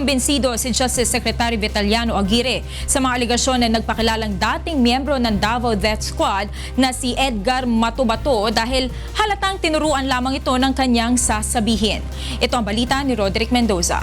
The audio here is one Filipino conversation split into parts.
kumbinsido si Justice Secretary Vitaliano Aguirre sa mga aligasyon na nagpakilalang dating miyembro ng Davao Death Squad na si Edgar Matubato dahil halatang tinuruan lamang ito ng kanyang sasabihin. Ito ang balita ni Roderick Mendoza.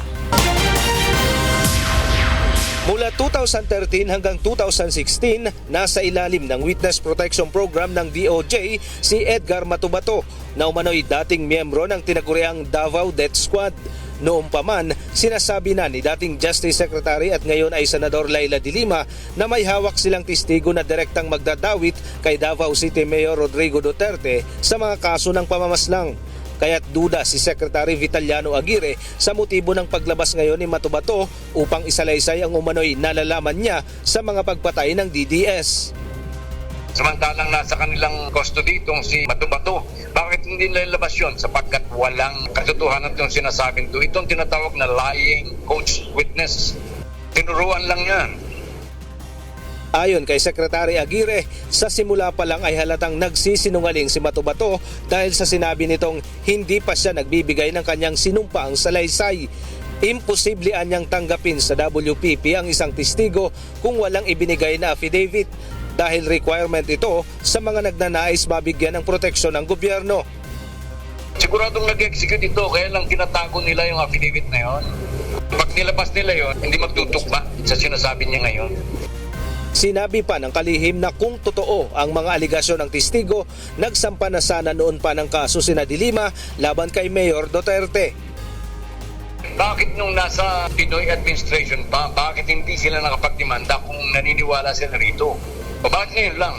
Mula 2013 hanggang 2016, nasa ilalim ng Witness Protection Program ng DOJ si Edgar Matubato na umano'y dating miyembro ng tinaguriang Davao Death Squad. Noong pa man, sinasabi na ni dating Justice Secretary at ngayon ay Senador Laila de Lima na may hawak silang testigo na direktang magdadawit kay Davao City Mayor Rodrigo Duterte sa mga kaso ng pamamaslang. Kaya't duda si Secretary Vitaliano Aguirre sa motibo ng paglabas ngayon ni Matubato upang isalaysay ang umano'y nalalaman niya sa mga pagpatay ng DDS. Samantalang nasa kanilang custody itong si Matubato, bakit hindi nilabas yun? Sapagkat walang katotohanan itong sinasabing ito. Itong tinatawag na lying coach witness. Tinuruan lang yan. Ayon kay Secretary Aguirre, sa simula pa lang ay halatang nagsisinungaling si Matubato dahil sa sinabi nitong hindi pa siya nagbibigay ng kanyang sinumpaang salaysay. Imposible anyang tanggapin sa WPP ang isang testigo kung walang ibinigay na affidavit dahil requirement ito sa mga nagnanais mabigyan ng proteksyon ng gobyerno. Siguradong nag-execute ito, kaya lang tinatago nila yung affidavit na yon. Pag nilabas nila yon, hindi magtutukma sa sinasabi niya ngayon. Sinabi pa ng kalihim na kung totoo ang mga aligasyon ng testigo, nagsampa na sana noon pa ng kaso sina de Lima laban kay Mayor Duterte. Bakit nung nasa Pinoy administration pa, bakit hindi sila nakapagdemanda kung naniniwala sila rito? O bakit ngayon lang?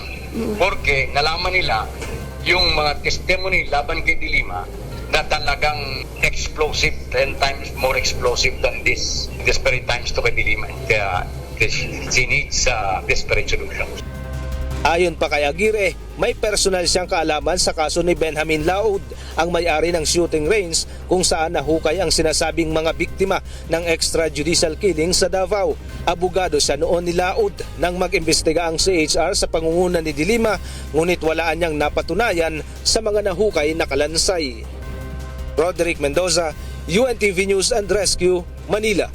Porque nalaman nila yung mga testimony laban kay de Lima na talagang explosive, 10 times more explosive than this desperate times to kay de Lima. Kaya she needs desperate solutions. Ayon pa kay Aguirre, may personal siyang kaalaman sa kaso ni Benjamin Laud, ang may-ari ng shooting range kung saan nahukay ang sinasabing mga biktima ng extrajudicial killing sa Davao. Abogado siya noon ni Laud nang mag-imbestiga ang CHR sa pangunguna ni de Lima, ngunit walaan niyang napatunayan sa mga nahukay na kalansay. Roderick Mendoza, UNTV News and Rescue, Manila.